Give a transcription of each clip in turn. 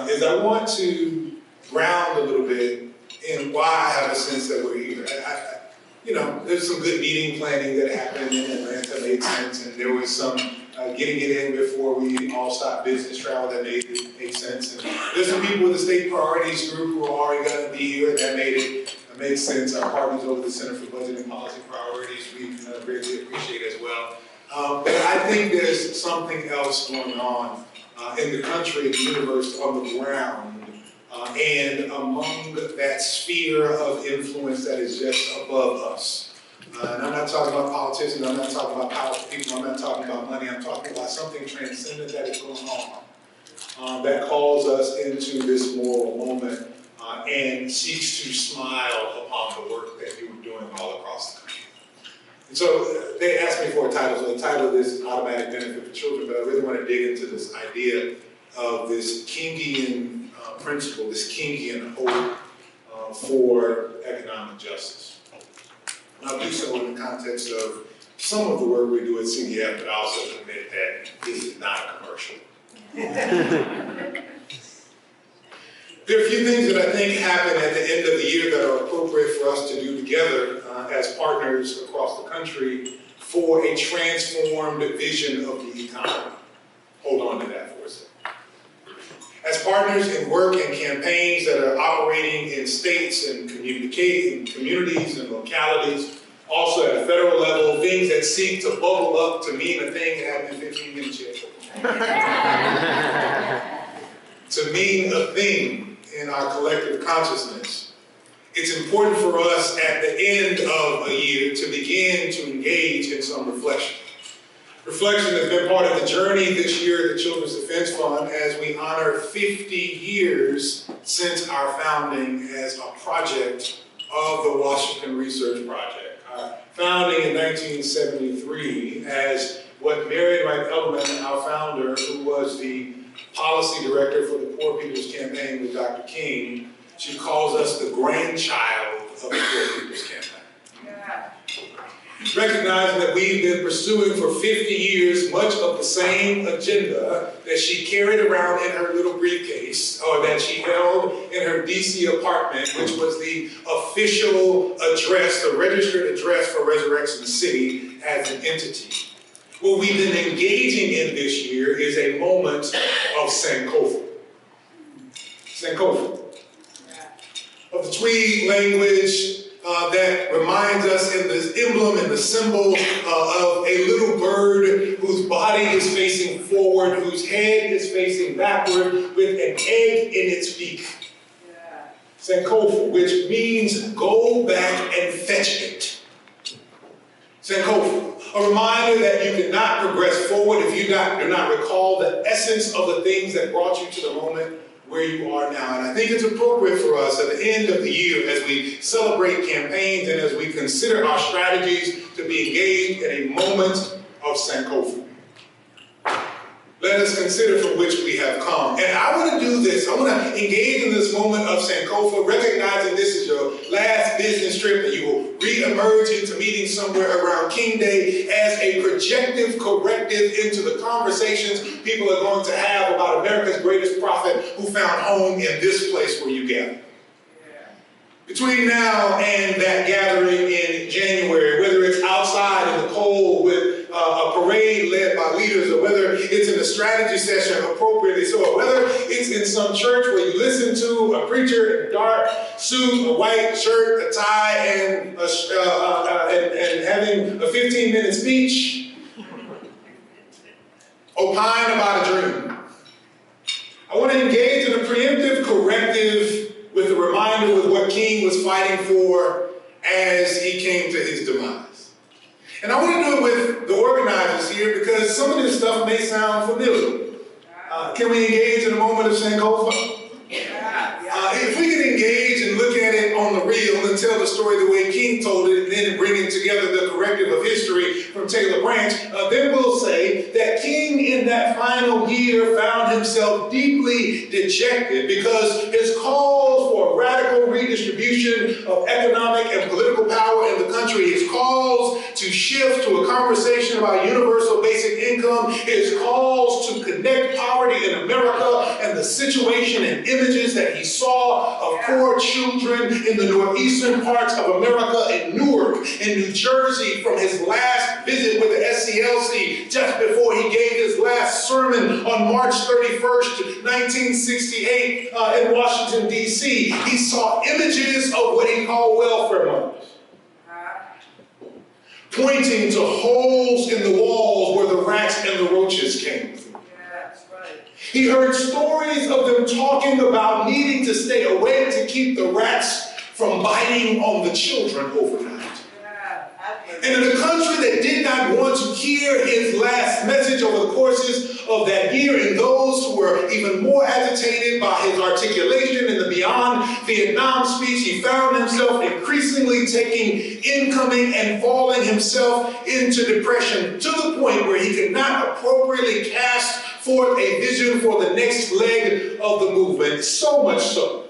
is I want to ground a little bit in why I have a sense that we're here. There's some good meeting planning that happened in Atlanta, made sense, and there was some getting it in before we all stopped business travel that made sense. And there's some people with the state priorities group who are already going to be here, and that made sense. Our partners over the Center for Budget and Policy Priorities, we greatly appreciate as well. But I think there's something else going on in the country, in the universe, on the ground, and among that sphere of influence that is just above us. And I'm not talking about politicians, I'm not talking about powerful people, I'm not talking about money, I'm talking about something transcendent that is going on that calls us into this moral moment and seeks to smile upon the work that you're doing all across the country. And so they asked me for a title, so the title of this is Automatic Benefit for Children, but I really want to dig into this idea of this Kingian principle, this Kingian hope for economic justice. And I'll do so in the context of some of the work we do at CDF, but I also admit that this is not a commercial. There are a few things that I think happen at the end of the year that are appropriate for us to do together as partners across the country for a transformed vision of the economy. Hold on to that for a second. As partners in work and campaigns that are operating in states and communities and localities, also at a federal level, things that seek to bubble up to mean a thing that haven't been 15 minutes yet. To mean a thing in our collective consciousness. It's important for us at the end of a year to begin to engage in some reflection. Reflection has been part of the journey this year at the Children's Defense Fund as we honor 50 years since our founding as a project of the Washington Research Project. Our founding in 1973 as what Mary Wright Edelman, our founder, who was the policy director for the Poor People's Campaign with Dr. King, she calls us the grandchild of the Poor People's Campaign. Yeah. Recognizing that we've been pursuing for 50 years much of the same agenda that she carried around in her little briefcase, or that she held in her DC apartment, which was the official address, the registered address for Resurrection City as an entity. What we've been engaging in this year is a moment of Sankofa. Sankofa. Of the Tweed language that reminds us in this emblem and the symbol of a little bird whose body is facing forward, whose head is facing backward, with an egg in its beak. Sankofa, which means go back and fetch it. Sankofa. A reminder that you cannot progress forward if you do not recall the essence of the things that brought you to the moment where you are now. And I think it's appropriate for us at the end of the year, as we celebrate campaigns and as we consider our strategies, to be engaged in a moment of Sankofa. Let us consider from which we have come. And I want to do this. I want to engage in this moment of Sankofa, recognizing this is your last business trip, and you will re-emerge into meeting somewhere around King Day as a projective corrective into the conversations people are going to have about America's greatest prophet who found home in this place where you gather. Between now and that gathering in January, whether it's outside in the cold with a parade led by leaders, or whether it's in a strategy session appropriately so, or whether it's in some church where you listen to a preacher in a dark suit, a white shirt, a tie, and having a 15-minute speech, opine about a dream. I want to engage in a preemptive corrective with a reminder with what King was fighting for as he came to his demise. And I want to do it with the organizers here because some of this stuff may sound familiar. Can we engage in a moment of Sankofa? If we can engage and look at it on the real and tell the story the way King told it, and then bringing together the corrective of history from Taylor Branch, then we'll say that King in that final year found himself deeply dejected because his calls for radical redistribution of economic and political power in the country, his calls to shift to a conversation about universal basic income, his calls to connect poverty in America and the situation and images that he saw of poor children in the northeastern parts of America, in Newark, in New Jersey, from his last visit with the SCLC just before he gave his last sermon on March 31st, 1968 in Washington, D.C. He saw images of what he called welfare mothers, pointing to holes in the walls where the rats and the roaches came from. He heard stories of them talking about needing to stay awake to keep the rats from biting on the children overnight. And in a country that did not want to hear his last message over the courses of that year, and those who were even more agitated by his articulation in the Beyond Vietnam speech, he found himself increasingly taking incoming and falling himself into depression to the point where he could not appropriately cast forth a vision for the next leg of the movement. So much so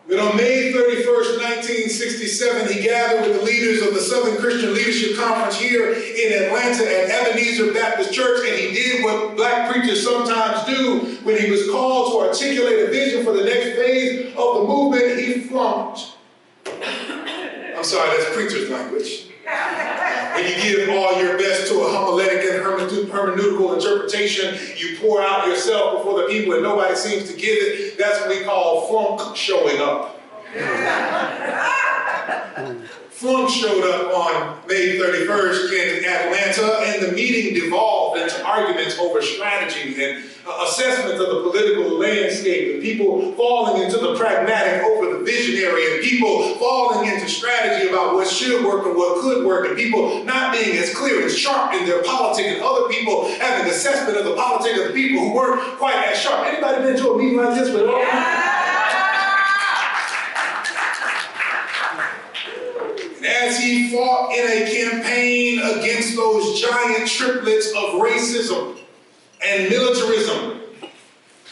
that on May 31st, 1967, he gathered with the leaders of the Southern Christian Leadership Conference here in Atlanta at Ebenezer Baptist Church, and he did what black preachers sometimes do when he was called to articulate a vision for the next phase of the movement. He flunked. I'm sorry, that's preacher's language. When you give all your best to a homiletic and hermeneutical interpretation, you pour out yourself before the people and nobody seems to get it. That's what we call flunk showing up. Flunk showed up on May 31st in Atlanta, and the meeting devolved into arguments over strategy and assessments of the political landscape, and people falling into the pragmatic over the visionary, and people falling into strategy about what should work and what could work, and people not being as clear and sharp in their politics, and other people having assessment of the politics of the people who weren't quite as sharp. Anybody been to a meeting like this with all as he fought in a campaign against those giant triplets of racism and militarism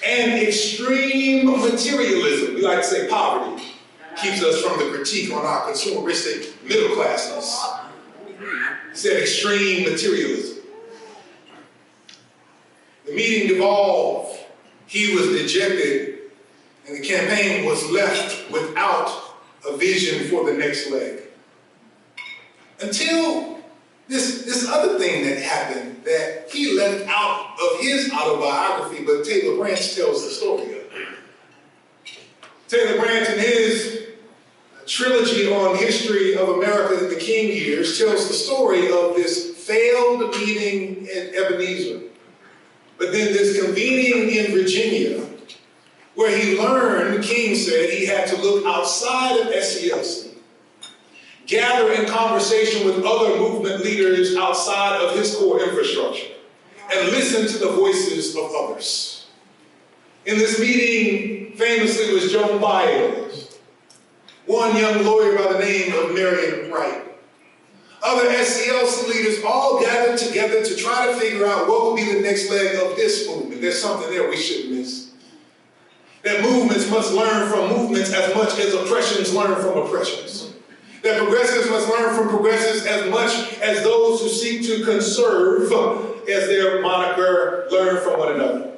and extreme materialism, we like to say poverty, keeps us from the critique on our consumeristic middle classes. He said extreme materialism. The meeting devolved, he was dejected, and the campaign was left without a vision for the next leg. Until this other thing that happened that he left out of his autobiography, but Taylor Branch tells the story of. Taylor Branch, in his trilogy on history of America in the King years, tells the story of this failed meeting in Ebenezer, but then this convening in Virginia, where he learned, King said, he had to look outside of SCLC, gather in conversation with other movement leaders outside of his core infrastructure, and listen to the voices of others. In this meeting, famously, was Joan Baez, one young lawyer by the name of Marion Wright. Other SCLC leaders all gathered together to try to figure out what would be the next leg of this movement. There's something there we shouldn't miss. That movements must learn from movements as much as oppressions learn from oppressions. That progressives must learn from progressives as much as those who seek to conserve, as their moniker, learn from one another.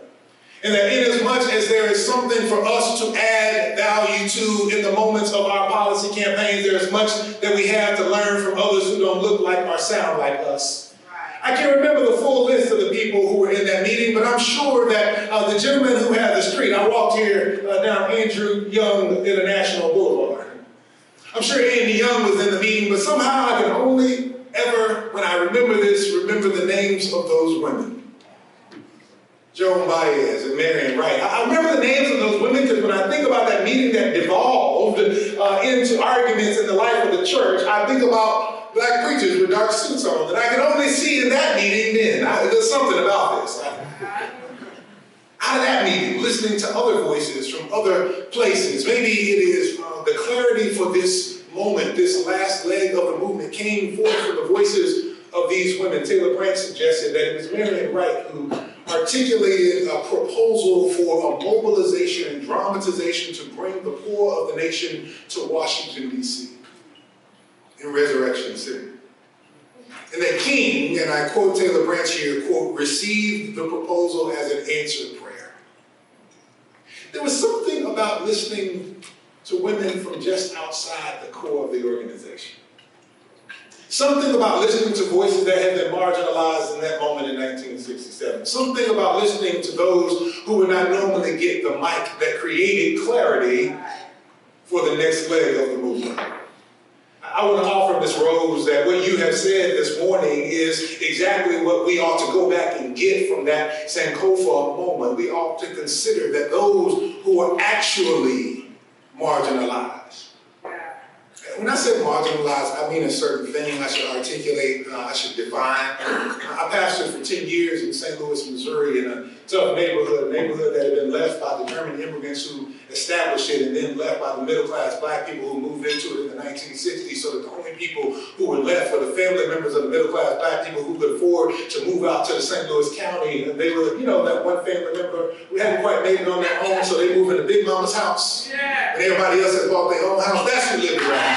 And that inasmuch as there is something for us to add value to in the moments of our policy campaigns, there is much that we have to learn from others who don't look like or sound like us. I can't remember the full list of the people who were in that meeting, but I'm sure that the gentleman who had the street, I walked here down Andrew Young International Boulevard. I'm sure Andy Young was in the meeting, but somehow I can only ever, when I remember this, remember the names of those women. Joan Baez and Marion Wright. I remember the names of those women because when I think about that meeting that devolved into arguments in the life of the church, I think about black preachers with dark suits on that I could only see in that meeting then. There's something about this. Out of that meeting, listening to other voices from other places, maybe it is the clarity for this moment, this last leg of the movement came forth from the voices of these women. Taylor Branch suggested that it was Marion Wright who articulated a proposal for a mobilization and dramatization to bring the poor of the nation to Washington, D.C. in Resurrection City. And that King, and I quote Taylor Branch here, quote, received the proposal as an answered prayer. There was something about listening to women from just outside the core of the organization. Something about listening to voices that had been marginalized in that moment in 1967. Something about listening to those who would not normally get the mic that created clarity for the next leg of the movement. I want to offer Ms. Rose that what you have said this morning is exactly what we ought to go back and get from that Sankofa moment. We ought to consider that those who are actually marginalized. When I say marginalized, I mean a certain thing. I should articulate, I should define. I pastored for 10 years in St. Louis, Missouri, in a tough neighborhood, that had been left by the German immigrants who established it and then left by the middle-class black people who moved into it in the 1960s, so that the only people who were left were the family members of the middle-class black people who could afford to move out to the St. Louis County. And they were, you know, that one family member who hadn't quite made it on their own, so they moved into Big Mama's house. And everybody else had bought their own house. That's who lived around.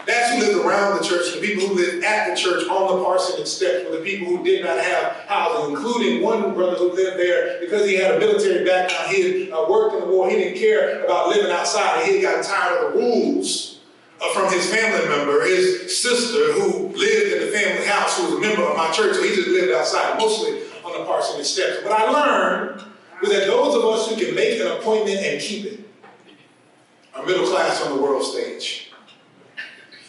That's who lived around the church. The people who lived at the church on the parsonage steps were the people who did not have housing, including one brother who lived there because he had a military background. He had worked in the war. He didn't care about living outside. And he had gotten tired of the rules from his family member, his sister, who lived in the family house, who was a member of my church. So he just lived outside, mostly on the parsonage steps. What I learned was that those of us who can make an appointment and keep it are middle class on the world stage.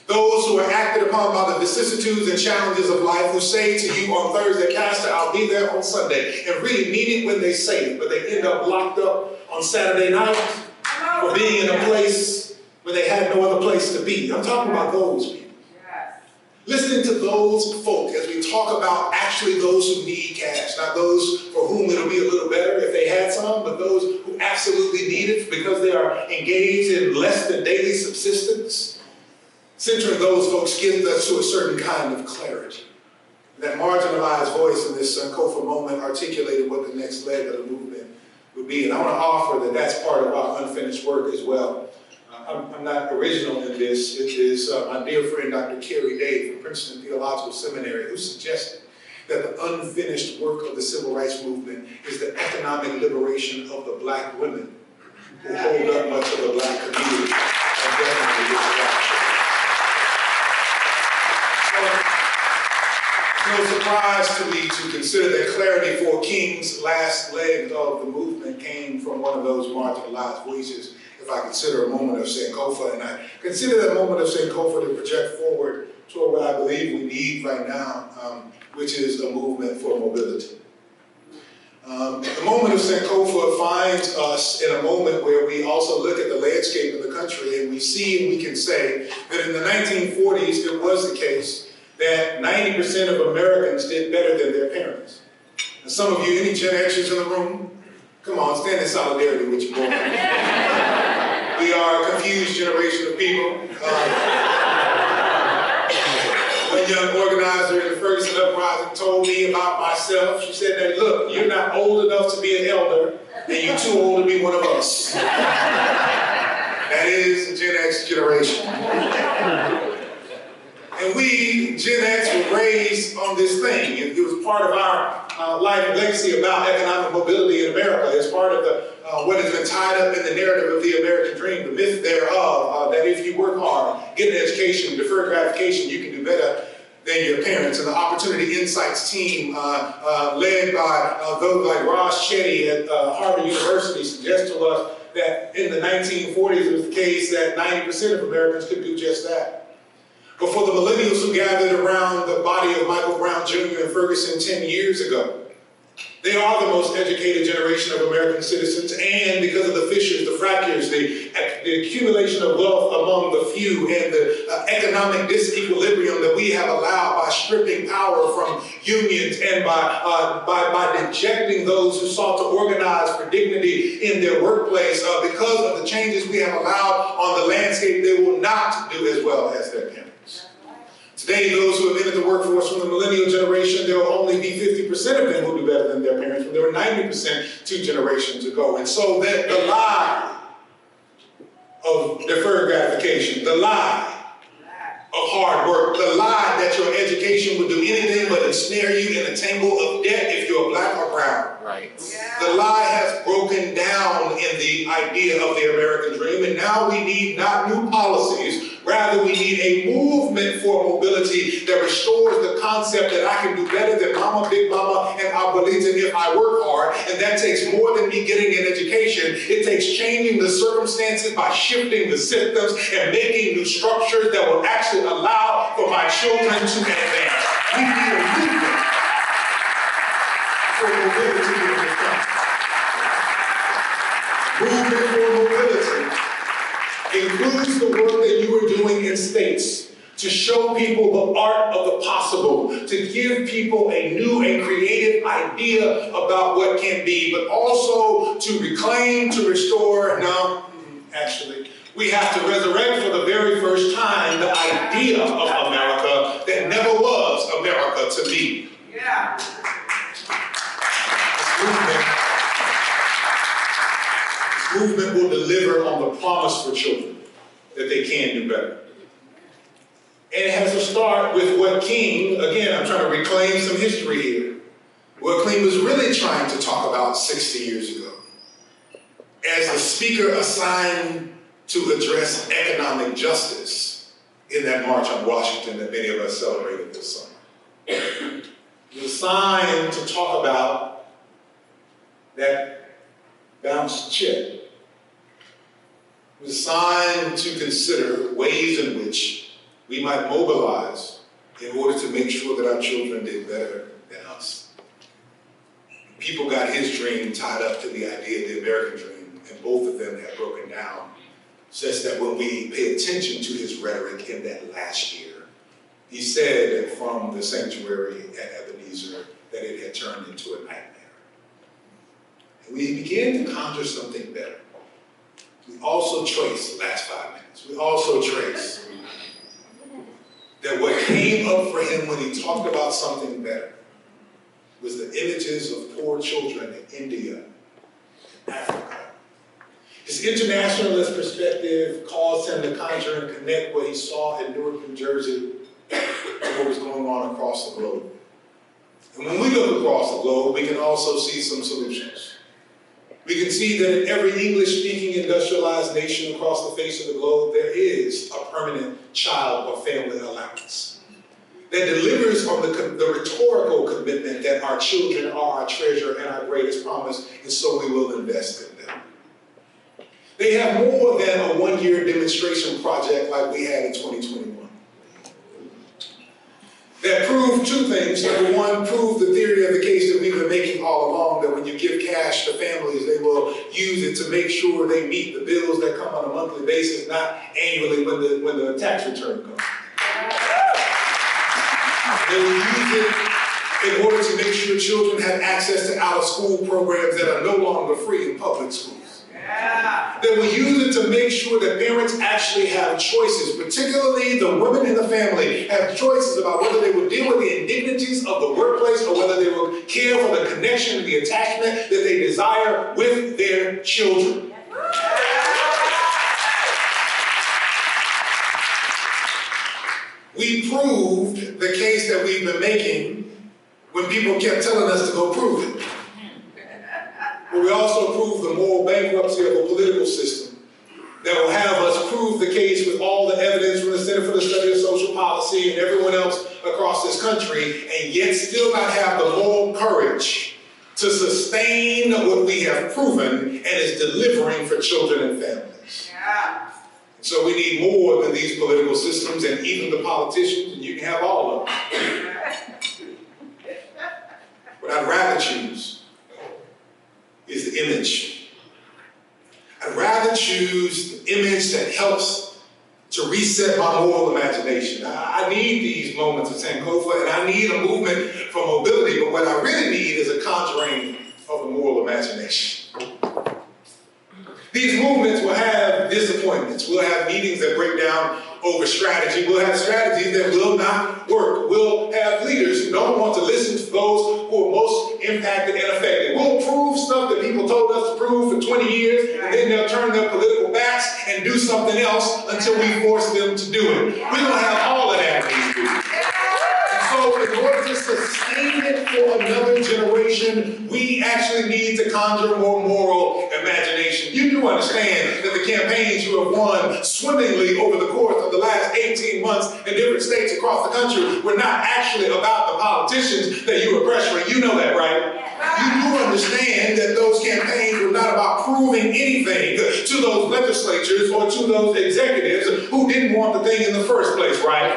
Those who are acted upon by the vicissitudes and challenges of life, who say to you on Thursday, Pastor, I'll be there on Sunday, and really mean it when they say it, but they end up locked up on Saturday night for being in a place where they had no other place to be. I'm talking about those people. Listening to those folk as we talk about actually those who need cash, not those for whom it'll be a little better if they had some, but those who absolutely need it because they are engaged in less than daily subsistence. Centering those folks gives us to a certain kind of clarity. That marginalized voice in this Sankofa moment articulated what the next leg of the movement would be. And I want to offer that that's part of our unfinished work as well. I'm not original in this. It is my dear friend, Dr. Carrie Day from Princeton Theological Seminary, who suggested that the unfinished work of the civil rights movement is the economic liberation of the black women who hold up much of the black community. No surprise to me to consider that clarity for King's last leg of the movement came from one of those marginalized voices. If I consider a moment of Sankofa, and I consider that moment of Sankofa to project forward toward what I believe we need right now, which is a movement for mobility. The moment of Sankofa finds us in a moment where we also look at the landscape of the country and we see and we can say that in the 1940s it was the case that 90% of Americans did better than their parents. And some of you, any Gen Xers in the room, come on, stand in solidarity with your boy. We are a confused generation of people. One young organizer in the Ferguson Uprising told me about myself. She said that, look, you're not old enough to be an elder, and you're too old to be one of us. That is the Gen X generation. And we, Gen X, were raised on this thing. It was part of our life and legacy about economic mobility in America. It's part of the what has been tied up in the narrative of the American dream, the myth thereof, that if you work hard, get an education, defer gratification, you can do better than your parents. And the Opportunity Insights team, led by those like Raj Chetty at Harvard University, suggests to us that in the 1940s it was the case that 90% of Americans could do just that. But for the millennials who gathered around the body of Michael Brown Jr. in Ferguson 10 years ago, they are the most educated generation of American citizens, and because of the fissures, the fractures, the accumulation of wealth among the few, and the economic disequilibrium that we have allowed by stripping power from unions and by dejecting those who sought to organize for dignity in their workplace, because of the changes we have allowed on the landscape, they will not do as well as their parents. Today, those who have entered the workforce from the millennial generation, there will only be 50% of them who do better than their parents, when there were 90% 2 generations ago. And so that the lie of deferred gratification, the lie of hard work, the lie that your education would do anything but ensnare you in a tangle of debt if you're black or brown. Right. The lie has broken down in the idea of the American dream, and now we need not new policies, rather we need a movement for mobility that restores the concept that I can do better than mama, big mama, and abuelita if I work hard, and that takes more than me getting an education. It takes changing the circumstances by shifting the systems and making new structures that will actually allow for my children to advance. We need a movement for mobility in this country. Movement for mobility includes the work that you are doing in states to show people the art of the possible, to give people a new and creative idea about what can be, but also to reclaim, to restore. No, actually, we have to resurrect for the very first time the idea of America that never was America to me. Yeah. This movement will deliver on the promise for children that they can do better. And it has to start with what King, again, I'm trying to reclaim some history here, what King was really trying to talk about 60 years ago. As the speaker assigned to address economic justice in that March on Washington that many of us celebrated this summer. He was assigned to talk about that bounced check. He was assigned to consider ways in which we might mobilize in order to make sure that our children did better than us. People got his dream tied up to the idea of the American dream, and both of them have broken down, such that when we pay attention to his rhetoric in that last year, he said from the sanctuary at Ebenezer that it had turned into a nightmare. And we began to conjure something better. We also trace, last 5 minutes, we also trace that what came up for him when he talked about something better was the images of poor children in India and Africa. His internationalist perspective caused him to conjure and connect what he saw in Newark, New Jersey, and what was going on across the globe. And when we look across the globe, we can also see some solutions. We can see that in every English-speaking industrialized nation across the face of the globe, there is a permanent child or family allowance that delivers on the rhetorical commitment that our children are our treasure and our greatest promise, and so we will invest in them. They have more than a one-year demonstration project like we had in 2021. That proved two things. Number one, proved the theory of the case that we've been making all along, that when you give cash to families, they will use it to make sure they meet the bills that come on a monthly basis, not annually when the tax return comes. They will use it in order to make sure children have access to out-of-school programs that are no longer free in public schools. They will use it to make sure that parents actually have choices, particularly the women in the family have choices about whether they will deal with the indignities of the workplace or whether they will care for the connection and the attachment that they desire with their children. We proved the case that we've been making when people kept telling us to go prove it. But we also proved the moral bankruptcy of a political system that will have us prove the case with all the evidence from the Center for the Study of Social Policy and everyone else across this country, and yet still not have the moral courage to sustain what we have proven and is delivering for children and families. Yeah. So we need more than these political systems and even the politicians, and you can have all of them. What I'd rather choose is the image. I'd rather choose the image that helps to reset my moral imagination. I need these moments of Sankofa, and I need a movement for mobility, but what I really need is a conjuring of the moral imagination. These movements will have disappointments. We'll have meetings that break down over strategy. We'll have strategies that will not work. We'll have leaders who don't want to listen to those who are most impacted and affected. We'll prove stuff that people told us to prove for 20 years, and then they'll turn their political backs and do something else until we force them to do it. We don't have all of that in these people. So in order to sustain it for another generation, we actually need to conjure more moral imagination. You do understand that the campaigns you have won swimmingly over the course of the last 18 months in different states across the country were not actually about the politicians that you were pressuring. You know that, right? You do understand that those campaigns were not about proving anything to those legislatures or to those executives who didn't want the thing in the first place, right?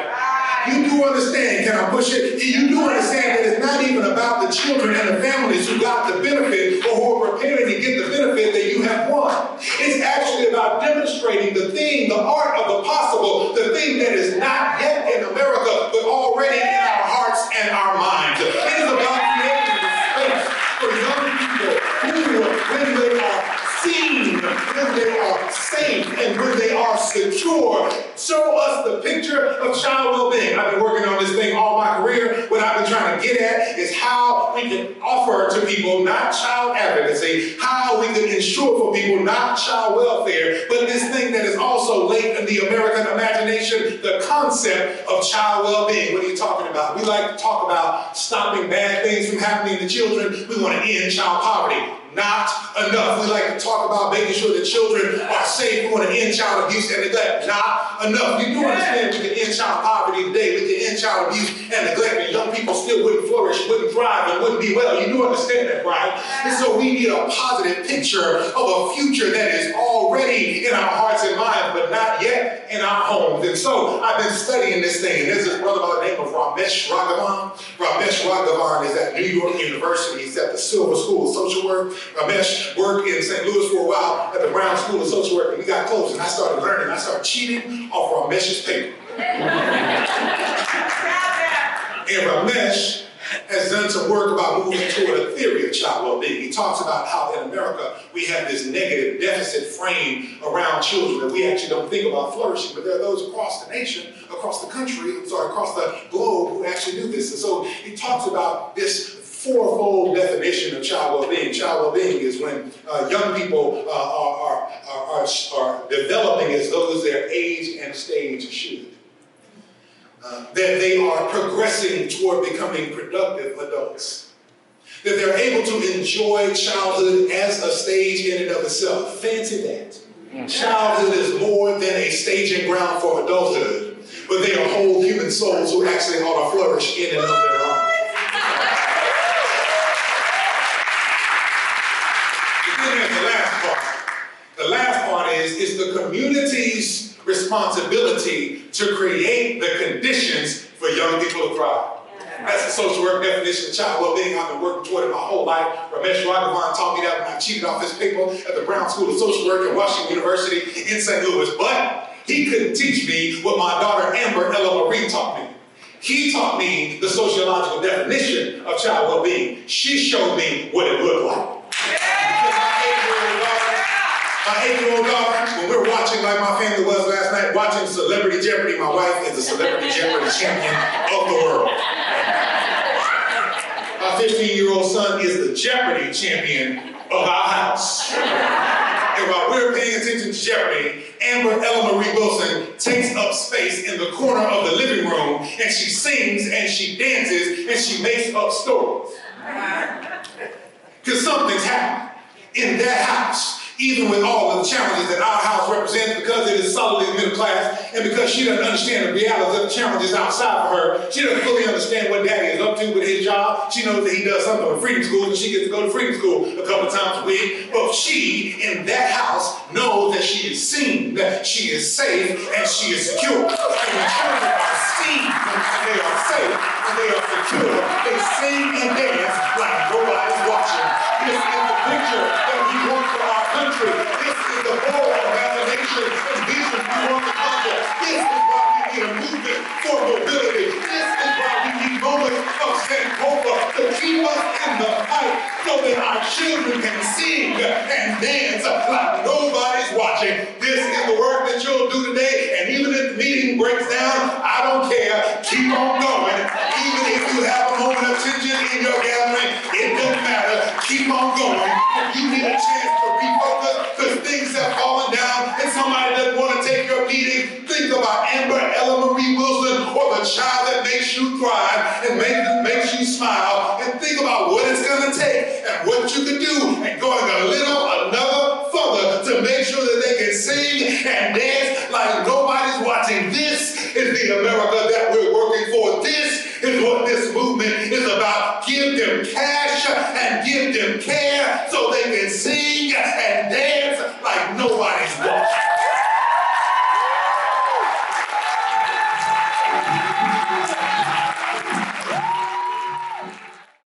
You do understand, can I push it? You do understand that it's not even about the children and the families who got the benefit or who are preparing to get the benefit that you have won. It's actually about demonstrating the thing, the art of the possible, the thing that is not yet in America, but already in our hearts and our minds. It is about creating the space for young people who, when they are seen, when they are safe, and when they are secure, show us the picture of child well-being. I've been working on this thing all my career. What I've been trying to get at is how we can offer to people not child advocacy, how we can ensure for people not child welfare, but this thing that is also late in the American imagination, the concept of child well-being. What are you talking about? We like to talk about stopping bad things from happening to children. We want to end child poverty. Not enough. We like to talk about making sure that children are safe. We want to end child abuse and neglect. Not enough. You do understand we can end child poverty today. We can end child abuse and neglect, and young people still wouldn't flourish, wouldn't thrive, and wouldn't be well. You do understand that, right? And so we need a positive picture of a future that is already in our hearts and minds, but not yet in our homes. And so I've been studying this thing, and there's this brother by the name of Ramesh Raghavan. Ramesh Raghavan is at New York University. He's at the Silver School of Social Work. Ramesh worked in St. Louis for a while at the Brown School of Social Work, and we got close, and I started learning. I started cheating off Ramesh's paper. And Ramesh has done some work about moving toward a theory of child well-being. He talks about how in America we have this negative deficit frame around children that we actually don't think about flourishing, but there are those across the nation, across the country, across the globe who actually do this. And so he talks about this fourfold definition of child well-being. Child well-being is when young people are developing as those their age and stage should. That they are progressing toward becoming productive adults. That they're able to enjoy childhood as a stage in and of itself. Fancy that. Childhood is more than a staging ground for adulthood, but they are whole human souls who actually ought to flourish in and of their own. The last part is the community's responsibility to create the conditions for young people to thrive. That's the social work definition of child well-being. I've been working toward it my whole life. Ramesh Raghavan taught me that when I cheated off his paper at the Brown School of Social Work at Washington University in St. Louis. But he couldn't teach me what my daughter Amber Ella Marie taught me. He taught me the sociological definition of child well-being. She showed me what it looked like. My 8-year-old daughter, when we're watching, like my family was last night, watching Celebrity Jeopardy, my wife is the Celebrity Jeopardy champion of the world. My 15-year-old son is the Jeopardy champion of our house. And while we're paying attention to Jeopardy, Amber Ella Marie Wilson takes up space in the corner of the living room, and she sings, and she dances, and she makes up stories. Because something's happened in that house. Even with all of the challenges that our house represents, because it is solidly middle class, and because she doesn't understand the reality of the challenges outside for her, she doesn't fully understand what Daddy is up to with his job. She knows that he does something with Freedom School, and she gets to go to Freedom School a couple of times a week. But she, in that house, knows that she is seen, that she is safe, and she is secure. And when children are seen, and they are safe, and they are secure, they sing and dance like nobody's watching. This is the picture that we want for our country. This is the moral imagination and vision we want to conquer. This is why we need a movement for mobility. This is why we need moments of Sankofa to keep us in the fight so that our children can sing and dance like nobody's watching. This is the work that you'll do today, and even at the meeting break, and dance like nobody's watching. This is the America that we're working for. This is what this movement is about. Give them cash and give them care so they can sing and dance like nobody's watching.